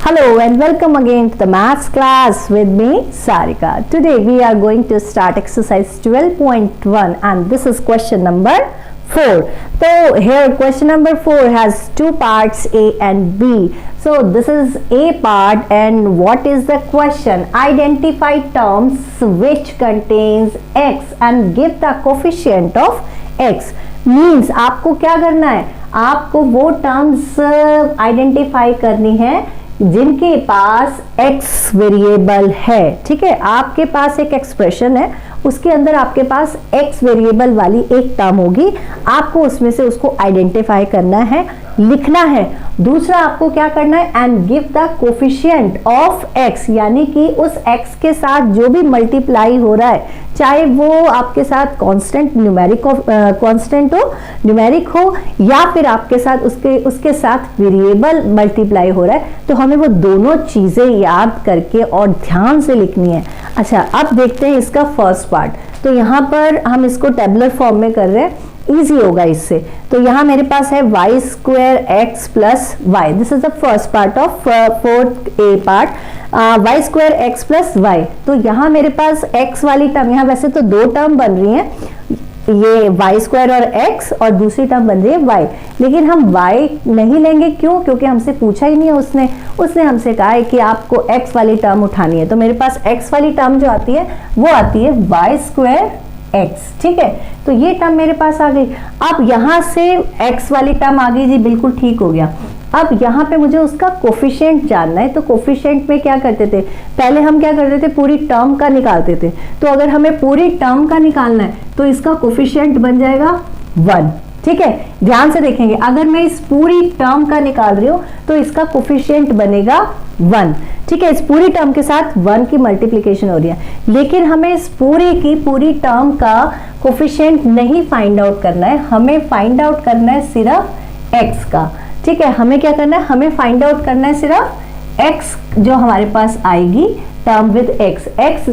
Hello and welcome again to the maths class with me Sarika. Today we are going to start exercise 12.1 and this is question number 4. So here question number 4 has two parts, A and B. So this is A part and what is the question? Identify terms which contains x and give the coefficient of x. Means आपको क्या करना है, आपको वो terms identify करनी है जिनके पास x variable है। ठीक है, आपके पास एक एक्सप्रेशन है, उसके अंदर आपके पास x वेरिएबल वाली एक टर्म होगी, आपको उसमें से उसको आइडेंटिफाई करना है, लिखना है। दूसरा आपको क्या करना है, and give the coefficient of x, यानी कि उस x के साथ जो भी मल्टीप्लाई हो रहा है, चाहे वो आपके साथ कांस्टेंट न्यूमेरिक हो न्यूमेरिक हो या फिर आपके साथ उसके साथ वेरिएबल मल्टीप्लाई हो रहा है, तो हमें वो दोनों चीजें याद करके और ध्यान से लिखनी है। अच्छा, अब देखते हैं इसका फर्स्ट पार्ट। तो यहाँ पर हम इसको टेबुलर फॉर्म में कर रहे हैं, इजी होगा इससे। तो यहाँ मेरे पास है Y square X plus Y, this is the first part of fourth A part, Y square X plus Y. तो यहाँ मेरे पास एक्स वाली टर्म, यहाँ वैसे तो दो टर्म बन रही हैं, ये वाई स्क्वायर और एक्स, और दूसरी टर्म बन रही है वाई, लेकिन हम वाई नहीं लेंगे। क्यों? क्योंकि हमसे पूछा ही नहीं है, उसने हमसे कहा है कि आपको एक्स वाली टर्म उठानी है। तो मेरे पास एक्स वाली टर्म जो आती है वो आती है वाई स्क्वायर एक्स। ठीक है, तो ये टर्म मेरे पास आ गई। अब यहाँ से एक्स वाली टर्म आ गई जी, बिल्कुल ठीक हो गया। अब यहाँ पे मुझे उसका कोफिशिएंट जानना है। तो कोफिशिएंट में क्या करते थे, पहले हम क्या करते थे, पूरी टर्म का निकालते थे। तो अगर हमें पूरी टर्म का निकालना है तो इसका कोफिशिएंट बन जाएगा 1। ठीक है, ध्यान से देखेंगे, अगर मैं इस पूरी टर्म का निकाल रही हूं तो इसका कोफिशिएंट बनेगा 1। ठीक है, इस पूरी टर्म के साथ 1 की मल्टीप्लिकेशन हो रही है, लेकिन हमें इस पूरी टर्म का कोफिशिएंट नहीं फाइंड आउट करना है, हमें फाइंड आउट करना है सिर्फ x का। ठीक है, हमें क्या करना है, हमें फाइंड आउट करना है सिर्फ x जो हमारे पास आएगी टर्म विद x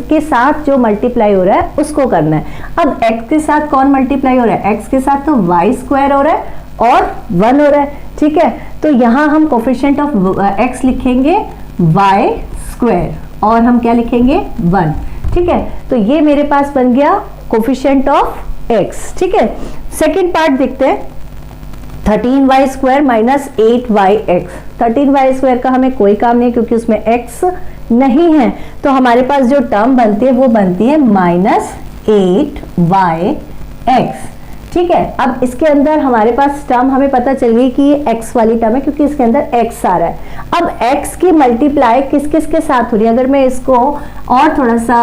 के साथ जो मल्टीप्लाई हो रहा है उसको करना है। अब x के साथ कौन मल्टीप्लाई हो रहा है, x के साथ तो वाई स्क्वायर हो रहा है और 1 हो रहा है। ठीक है, तो यहाँ हम कोफिशिएंट ऑफ x लिखेंगे वाई स्क्वायर और हम क्या लिखेंगे 1। ठीक है, तो ये मेरे पास बन गया कोफिशिएंट ऑफ x। ठीक है, सेकेंड पार्ट देखते हैं, 13y square minus 8yx। 13y square का हमें कोई काम नहीं क्योंकि उसमें x नहीं है, तो हमारे पास जो टर्म बनती है वो बनती है माइनस 8yx। ठीक है, अब इसके अंदर हमारे पास टर्म हमें पता चल गई कि ये x वाली टर्म है क्योंकि इसके अंदर x आ रहा है। अब x की मल्टीप्लाई किस किस के साथ हो रही है, अगर मैं इसको और थोड़ा सा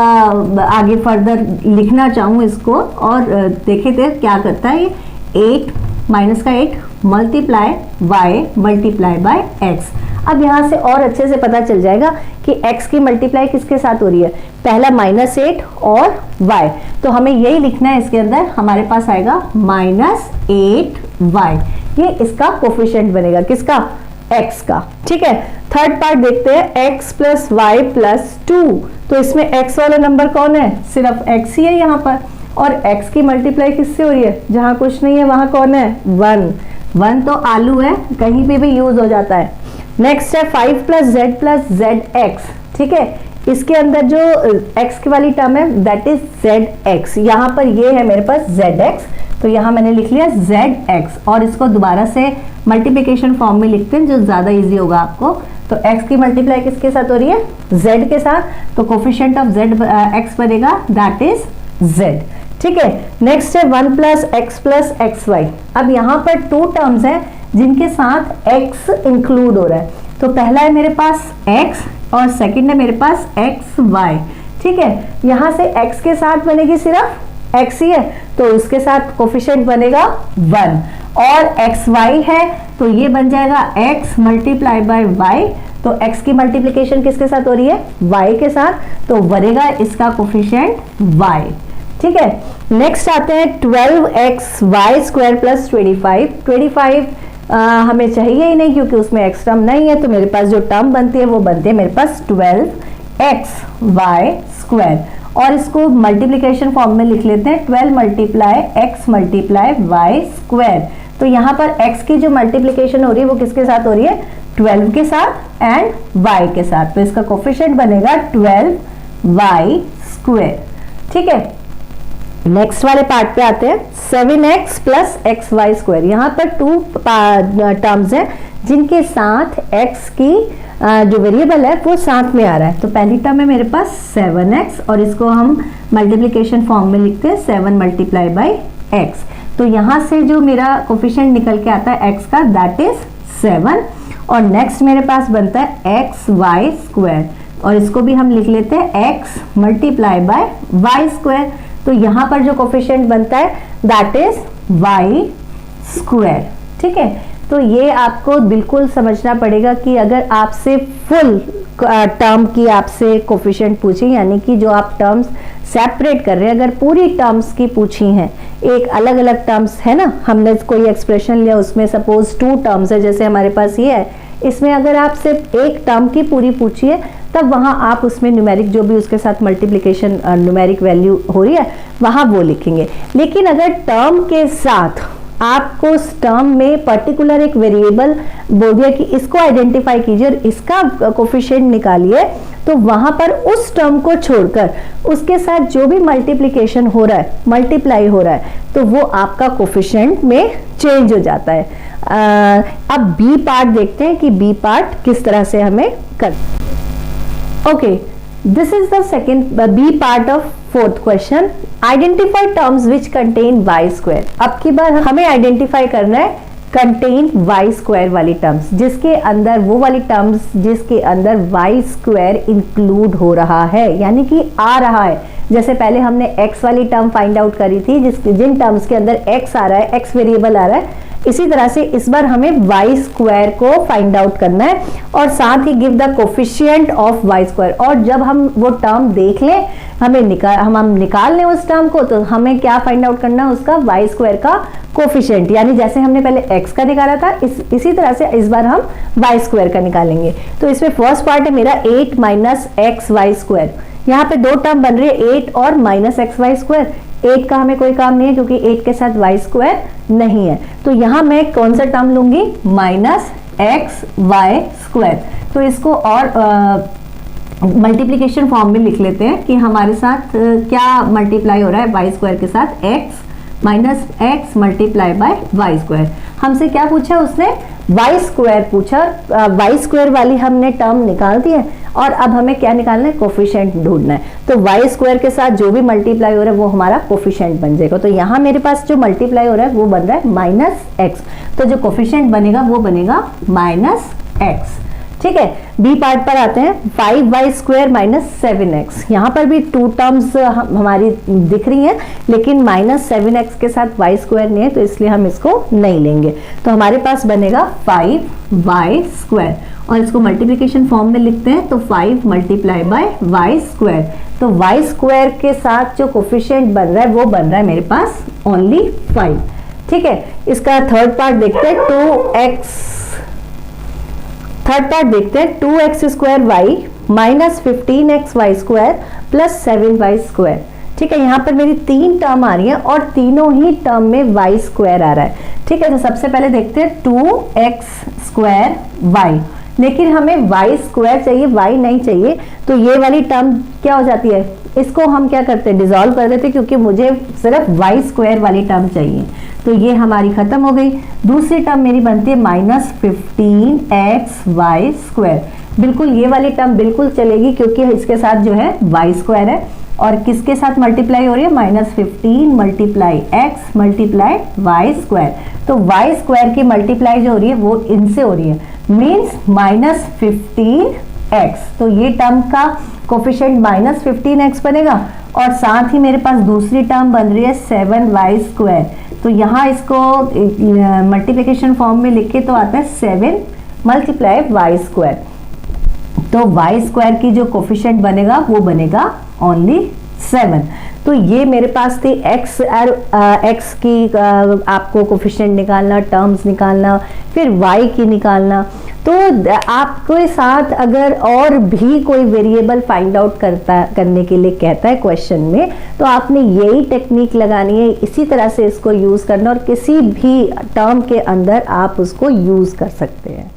आगे फर्दर लिखना चाहूँ इसको और देखे थे क्या करता है, 8 माइनस का 8 multiply y multiply by x। अब यहाँ से और अच्छे से पता चल जाएगा कि x की मल्टीप्लाई किसके साथ हो रही है, पहला -8 और y, तो हमें यही लिखना है। इसके अंदर हमारे पास आएगा -8y, ये इसका कोफिशिएंट बनेगा, किसका, x का। ठीक है, थर्ड पार्ट देखते हैं, x प्लस वाई प्लस 2। तो इसमें x वाला नंबर कौन है, सिर्फ x ही है यहाँ पर, और x की मल्टीप्लाई किससे हो रही है, जहाँ कुछ नहीं है वहां कौन है, 1 तो आलू है, कहीं पे भी यूज हो जाता है। नेक्स्ट है 5 plus Z plus Z x. ठीक है, इसके अंदर जो x की वाली टर्म है दैट इज जेड एक्स, यहाँ पर ये है मेरे पास जेड एक्स, तो यहाँ मैंने लिख लिया जेड एक्स, और इसको दोबारा से मल्टीप्लिकेशन फॉर्म में लिखते हैं जो ज्यादा इजी होगा आपको। तो x की मल्टीप्लाई किसके साथ हो रही है, z के साथ, तो कोफिशिएंट ऑफ z x बनेगा दैट इज z। ठीक है, नेक्स्ट है 1 plus X plus X Y. अब यहाँ पर 2 टर्म्स हैं जिनके साथ x इंक्लूड हो रहा है। तो पहला है मेरे पास x और सेकंड है मेरे पास एक्स वाई। ठीक है, यहाँ से x के साथ बनेगी सिर्फ x ही है, तो इसके साथ कोफिशिएंट बनेगा 1, और एक्स वाई है तो ये बन जाएगा x मल्टीप्लाई बाय y। तो x की मल्टीप्लिकेशन किसके साथ हो रही है, y के साथ, तो बनेगा इसका कोफिशिएंट y। ठीक है, नेक्स्ट आते हैं 12xy स्क्वायर प्लस 25 हमें चाहिए ही नहीं क्योंकि उसमें x टर्म नहीं है, तो मेरे पास जो टर्म बनती है वो बनती है मेरे पास 12xy स्क्वायर, और इसको मल्टीप्लिकेशन फॉर्म में लिख लेते हैं 12 multiply x multiply y square. तो यहाँ पर x की जो मल्टीप्लिकेशन हो रही है वो किसके साथ हो रही है, 12 के साथ एंड y के साथ, तो इसका कोफिशिएंट बनेगा 12y स्क्वायर। ठीक है, नेक्स्ट वाले पार्ट पे आते हैं। 7x plus X Y square, यहाँ पर 2 टर्म्स हैं जिनके साथ x की जो वेरिएबल है वो साथ में आ रहा है। तो पहली टर्म है मेरे पास 7x और इसको हम मल्टीप्लिकेशन फॉर्म में लिखते हैं 7 मल्टीप्लाई बाई x। तो यहाँ से जो मेरा कोफिशिएंट निकल के आता है x का, दैट इज 7। और नेक्स्ट मेरे पास बनता है एक्स वाई स्क्वायर और इसको भी हम लिख लेते हैं x multiply by Y square. तो यहाँ पर जो कोफिशिएंट बनता है दैट इज y स्क्वायर। ठीक है, तो ये आपको बिल्कुल समझना पड़ेगा कि अगर आपसे फुल टर्म की आपसे कोफिशिएंट पूछी, यानी कि जो आप टर्म्स सेपरेट कर रहे हैं, अगर पूरी टर्म्स की पूछी हैं, एक अलग अलग टर्म्स है ना, हमने कोई एक्सप्रेशन लिया उसमें सपोज 2 टर्म्स है, जैसे हमारे पास ये है, इसमें अगर आप सिर्फ एक टर्म की पूरी पूछी है तब वहां आप उसमें न्यूमेरिक जो भी उसके साथ मल्टीप्लिकेशन न्यूमेरिक वैल्यू हो रही है वहां वो लिखेंगे। लेकिन अगर टर्म के साथ आपको उस टर्म में पर्टिकुलर एक वेरिएबल बोल दिया कि इसको आइडेंटिफाई कीजिए और इसका कोफिशिएंट निकालिए, तो वहां पर उस टर्म को छोड़कर उसके साथ जो भी मल्टीप्लिकेशन हो रहा है, मल्टीप्लाई हो रहा है, तो वो आपका कोफिशिएंट में चेंज हो जाता है। अब बी पार्ट देखते हैं कि बी पार्ट किस तरह से हमें कर। Okay, this is the second B part of fourth question. Identify terms which contain Y square. अब की बार हमें आइडेंटिफाई करना है कंटेन वाई स्क्वायर वाली टर्म्स, जिसके अंदर वो वाली टर्म्स जिसके अंदर वाई स्क्वायर इंक्लूड हो रहा है, यानी कि आ रहा है। जैसे पहले हमने x वाली टर्म फाइंड आउट करी थी, जिन टर्म्स के अंदर x आ रहा है, x वेरिएबल आ रहा है, इसी तरह से इस बार हमें वाई स्क्वायर को फाइंड आउट करना है और साथ ही give the coefficient of Y square. और जब हम वो टर्म देख लें, हम निकाल लें उस टर्म को, तो हमें क्या फाइंड आउट करना है, उसका वाई स्क्वायर का कोफिशिएंट, यानी जैसे हमने पहले x का निकाला था इसी तरह से इस बार हम वाई स्क्वायर का निकालेंगे। तो इसमें फर्स्ट पार्ट है मेरा 8 माइनस एक्स वाई स्क्वायर। यहाँ पे 2 टर्म बन रही है 8 और माइनस एक्स वाई स्क्वायर। 8 का हमें कोई काम नहीं है क्योंकि 8 के साथ वाई स्क्वायर नहीं है, तो यहाँ मैं कौन सा टर्म लूंगी, माइनस एक्स वाई स्क्वायर। तो इसको और मल्टीप्लिकेशन फॉर्म में लिख लेते हैं कि हमारे साथ क्या मल्टीप्लाई हो रहा है वाई स्क्वायर के साथ, X minus X multiply by Y square. हमसे क्या पूछा उसने, वाई स्क्वायर पूछा, वाई स्क्वायर वाली हमने टर्म निकाल दी है और अब हमें क्या निकालना है, कोफिशिएंट ढूंढना है। तो वाई स्क्वायर के साथ जो भी मल्टीप्लाई हो रहा है वो हमारा कोफिशिएंट बन जाएगा। तो यहाँ मेरे पास जो मल्टीप्लाई हो रहा है वो बन रहा है माइनस एक्स, तो जो कोफिशिएंट बनेगा वो बनेगा माइनस एक्स। ठीक है, बी पार्ट पर आते हैं। 5y स्क्वायर माइनस 7x, यहाँ पर भी 2 टर्म्स हमारी दिख रही हैं, लेकिन माइनस 7x के साथ y स्क्वायर नहीं है, तो इसलिए हम इसको नहीं लेंगे। तो हमारे पास बनेगा 5y स्क्वायर और इसको मल्टीप्लिकेशन फॉर्म में लिखते हैं, तो 5 मल्टीप्लाई बाय y स्क्वायर। तो y स्क्वायर के साथ जो कोफिशिएंट बन रहा है वो बन रहा है मेरे पास ओनली 5। ठीक है, इसका थर्ड पार्ट देखते हैं, 2x square Y minus 15x Y square plus 7y square. ठीक है, यहाँ पर मेरी 3 टर्म आ रही है और तीनों ही टर्म में y स्क्वायर आ रहा है। ठीक है, तो सबसे पहले देखते हैं 2x स्क्वायर वाई, लेकिन हमें y स्क्वायर चाहिए, y नहीं चाहिए, तो ये वाली टर्म क्या हो जाती है, इसको हम क्या करते हैं, डिसॉल्व कर देते हैं, क्योंकि मुझे सिर्फ y स्क्वायर वाली टर्म चाहिए। तो ये हमारी खत्म हो गई। दूसरी टर्म मेरी बनती है माइनस 15x वाई स्क्वायर। बिल्कुल ये वाली टर्म बिल्कुल चलेगी क्योंकि इसके साथ जो है y स्क्वायर है और किसके साथ मल्टीप्लाई हो रही है, minus 15 multiply x multiply Y square. तो y स्क्वायर की मल्टीप्लाई जो हो रही है वो इनसे हो रही है, मीन्स माइनस 15x। तो ये टर्म का कोफिशिएंट माइनस 15x बनेगा और साथ ही मेरे पास दूसरी टर्म बन रही है 7y स्क्वायर। तो यहाँ इसको मल्टीप्लिकेशन फॉर्म में लिखे तो आता है 7 मल्टीप्लाई वाई स्क्वायर। तो वाई स्क्वायर की जो कोफिशिएंट बनेगा वो बनेगा ओनली 7। तो ये मेरे पास थी x की आपको कोफिशिएंट निकालना, टर्म्स निकालना, फिर y की निकालना। तो आपके साथ अगर और भी कोई वेरिएबल फाइंड आउट करने के लिए कहता है क्वेश्चन में, तो आपने यही टेक्निक लगानी है, इसी तरह से इसको यूज करना और किसी भी टर्म के अंदर आप उसको यूज कर सकते हैं।